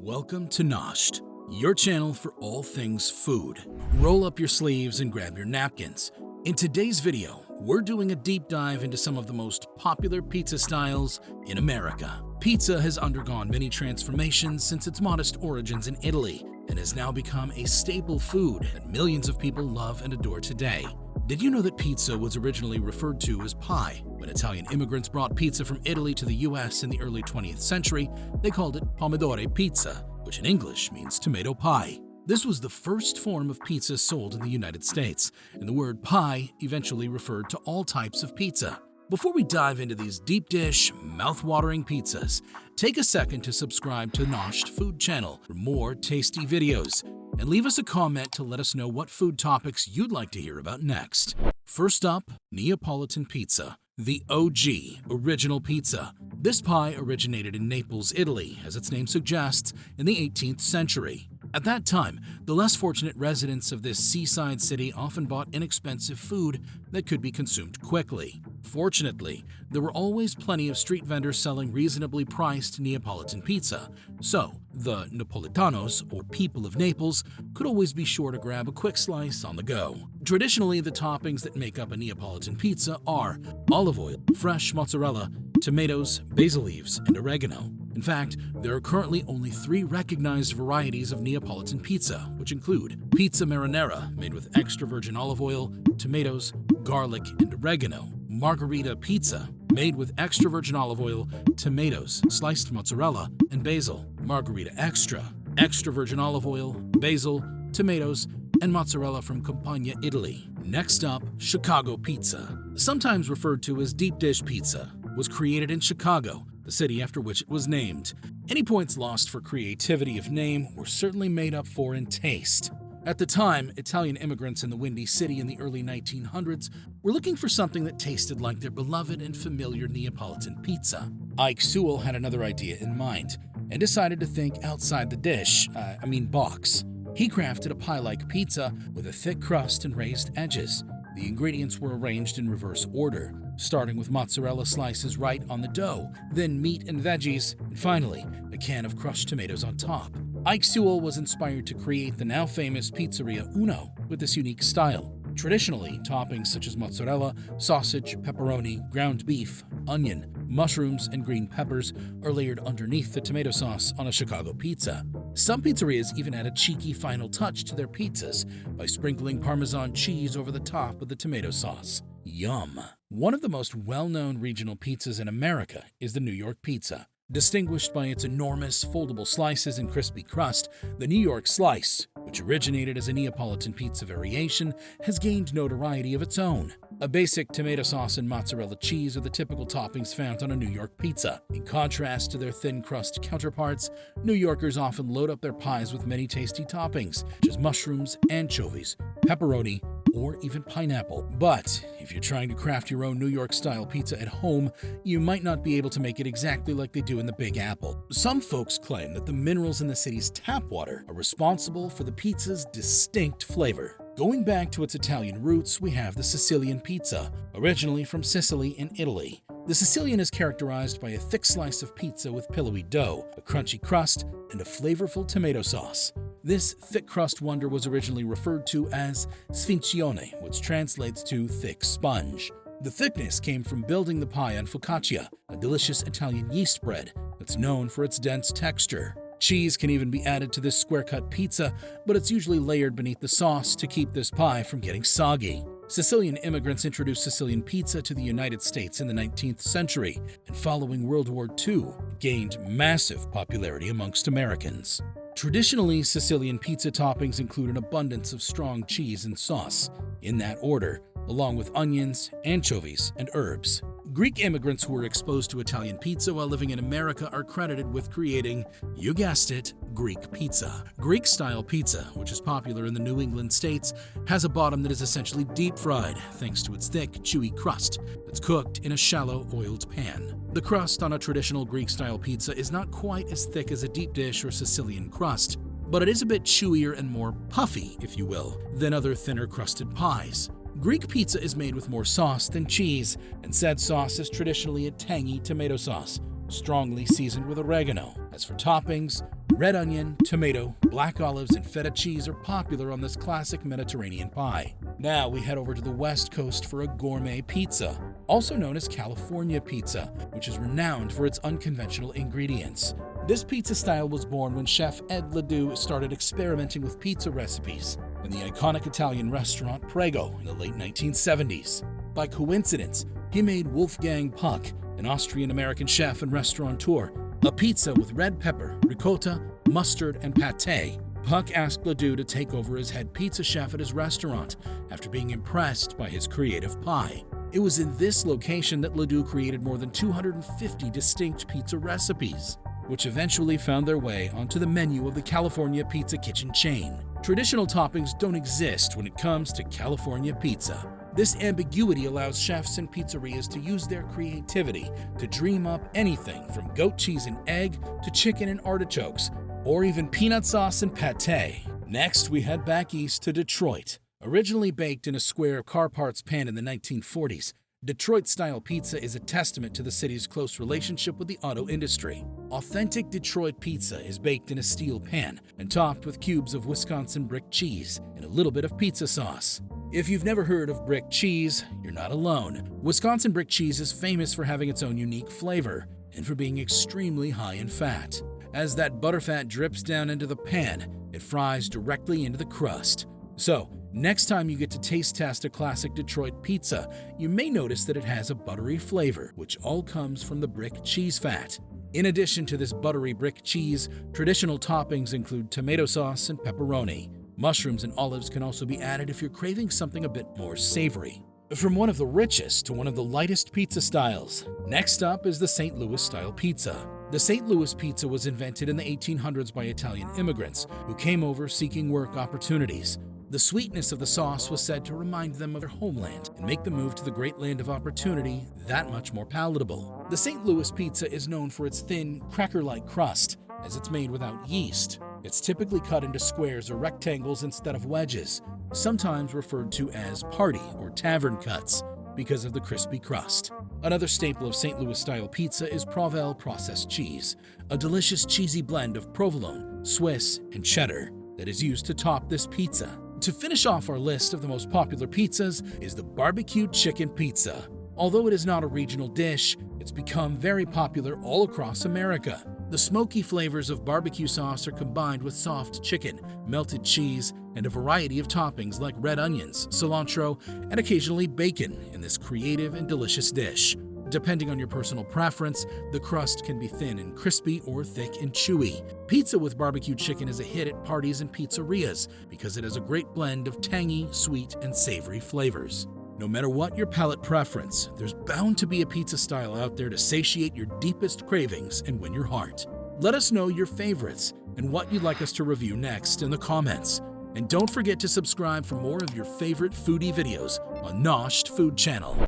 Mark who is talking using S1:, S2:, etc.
S1: Welcome to Noshed, your channel for all things food. Roll up your sleeves and grab your napkins. In today's video, we're doing a deep dive into some of the most popular pizza styles in America. Pizza has undergone many transformations since its modest origins in Italy and has now become a staple food that millions of people love and adore today. Did you know that pizza was originally referred to as pie? When Italian immigrants brought pizza from Italy to the US in the early 20th century, they called it pomidore pizza, which in English means tomato pie. This was the first form of pizza sold in the United States, and the word pie eventually referred to all types of pizza. Before we dive into these deep dish, mouth-watering pizzas, take a second to subscribe to Noshed Food Channel for more tasty videos, and leave us a comment to let us know what food topics you'd like to hear about next. First up, Neapolitan Pizza, the OG original pizza. This pie originated in Naples, Italy, as its name suggests, in the 18th century. At that time, the less fortunate residents of this seaside city often bought inexpensive food that could be consumed quickly. Fortunately, there were always plenty of street vendors selling reasonably priced Neapolitan pizza, so the Napolitanos, or people of Naples, could always be sure to grab a quick slice on the go. Traditionally, the toppings that make up a Neapolitan pizza are olive oil, fresh mozzarella, tomatoes, basil leaves, and oregano. In fact, there are currently only 3 recognized varieties of Neapolitan pizza, which include pizza marinara, made with extra virgin olive oil, tomatoes, garlic, and oregano; margherita pizza, made with extra virgin olive oil, tomatoes, sliced mozzarella, and basil; margherita extra, extra virgin olive oil, basil, tomatoes, and mozzarella from Campania, Italy. Next up, Chicago pizza, sometimes referred to as deep dish pizza, was created in Chicago, the city after which it was named. Any points lost for creativity of name were certainly made up for in taste. At the time, Italian immigrants in the Windy City in the early 1900s were looking for something that tasted like their beloved and familiar Neapolitan pizza. Ike Sewell had another idea in mind and decided to think outside the box. He crafted a pie-like pizza with a thick crust and raised edges. The ingredients were arranged in reverse order, starting with mozzarella slices right on the dough, then meat and veggies, and finally, a can of crushed tomatoes on top. Ike Sewell was inspired to create the now famous Pizzeria Uno with this unique style. Traditionally, toppings such as mozzarella, sausage, pepperoni, ground beef, onion, mushrooms, and green peppers are layered underneath the tomato sauce on a Chicago pizza. Some pizzerias even add a cheeky final touch to their pizzas by sprinkling Parmesan cheese over the top of the tomato sauce. Yum! One of the most well-known regional pizzas in America is the New York pizza. Distinguished by its enormous foldable slices and crispy crust, the New York slice, which originated as a Neapolitan pizza variation, has gained notoriety of its own. A basic tomato sauce and mozzarella cheese are the typical toppings found on a New York pizza. In contrast to their thin crust counterparts, New Yorkers often load up their pies with many tasty toppings, such as mushrooms, anchovies, pepperoni, or even pineapple. But if you're trying to craft your own New York-style pizza at home, you might not be able to make it exactly like they do in the Big Apple. Some folks claim that the minerals in the city's tap water are responsible for the pizza's distinct flavor. Going back to its Italian roots, we have the Sicilian pizza, originally from Sicily in Italy. The Sicilian is characterized by a thick slice of pizza with pillowy dough, a crunchy crust, and a flavorful tomato sauce. This thick crust wonder was originally referred to as sfincione, which translates to thick sponge. The thickness came from building the pie on focaccia, a delicious Italian yeast bread that's known for its dense texture. Cheese can even be added to this square-cut pizza, but it's usually layered beneath the sauce to keep this pie from getting soggy. Sicilian immigrants introduced Sicilian pizza to the United States in the 19th century, and following World War II, it gained massive popularity amongst Americans. Traditionally, Sicilian pizza toppings include an abundance of strong cheese and sauce, in that order, along with onions, anchovies, and herbs. Greek immigrants who were exposed to Italian pizza while living in America are credited with creating, you guessed it, Greek pizza. Greek-style pizza, which is popular in the New England states, has a bottom that is essentially deep-fried thanks to its thick, chewy crust that's cooked in a shallow, oiled pan. The crust on a traditional Greek-style pizza is not quite as thick as a deep dish or Sicilian crust, but it is a bit chewier and more puffy, if you will, than other thinner crusted pies. Greek pizza is made with more sauce than cheese, and said sauce is traditionally a tangy tomato sauce, strongly seasoned with oregano. As for toppings, Red onion, tomato, black olives, and feta cheese are popular on this classic Mediterranean pie. Now we head over to the West Coast for a gourmet pizza, also known as California pizza, which is renowned for its unconventional ingredients. This pizza style was born when chef Ed Ledoux started experimenting with pizza recipes in the iconic Italian restaurant Prego in the late 1970s. By coincidence, he made Wolfgang Puck, an Austrian-American chef and restaurateur, a pizza with red pepper, ricotta, mustard, and pâté. Puck asked Ledoux to take over as head pizza chef at his restaurant after being impressed by his creative pie. It was in this location that Ledoux created more than 250 distinct pizza recipes, which eventually found their way onto the menu of the California Pizza kitchen chain. Traditional toppings don't exist when it comes to California pizza. This ambiguity allows chefs and pizzerias to use their creativity to dream up anything from goat cheese and egg to chicken and artichokes, or even peanut sauce and pâté. Next, we head back east to Detroit. Originally baked in a square car parts pan in the 1940s, Detroit-style pizza is a testament to the city's close relationship with the auto industry. Authentic Detroit pizza is baked in a steel pan and topped with cubes of Wisconsin brick cheese and a little bit of pizza sauce. If you've never heard of brick cheese, you're not alone. Wisconsin brick cheese is famous for having its own unique flavor and for being extremely high in fat. As that butterfat drips down into the pan, it fries directly into the crust. So, next time you get to taste test a classic Detroit pizza, you may notice that it has a buttery flavor, which all comes from the brick cheese fat. In addition to this buttery brick cheese, traditional toppings include tomato sauce and pepperoni. Mushrooms and olives can also be added if you're craving something a bit more savory. From one of the richest to one of the lightest pizza styles. Next up is the St. Louis-style pizza. The St. Louis pizza was invented in the 1800s by Italian immigrants who came over seeking work opportunities. The sweetness of the sauce was said to remind them of their homeland and make the move to the great land of opportunity that much more palatable. The St. Louis pizza is known for its thin, cracker-like crust, as it's made without yeast. It's typically cut into squares or rectangles instead of wedges, sometimes referred to as party or tavern cuts because of the crispy crust. Another staple of St. Louis-style pizza is Provel processed cheese, a delicious cheesy blend of provolone, Swiss, and cheddar that is used to top this pizza. To finish off our list of the most popular pizzas is the BBQ Chicken Pizza. Although it is not a regional dish, it's become very popular all across America. The smoky flavors of barbecue sauce are combined with soft chicken, melted cheese, and a variety of toppings like red onions, cilantro, and occasionally bacon in this creative and delicious dish. Depending on your personal preference, the crust can be thin and crispy or thick and chewy. Pizza with barbecue chicken is a hit at parties and pizzerias because it has a great blend of tangy, sweet, and savory flavors. No matter what your palate preference, there's bound to be a pizza style out there to satiate your deepest cravings and win your heart. Let us know your favorites and what you'd like us to review next in the comments. And don't forget to subscribe for more of your favorite foodie videos on Noshed Food Channel.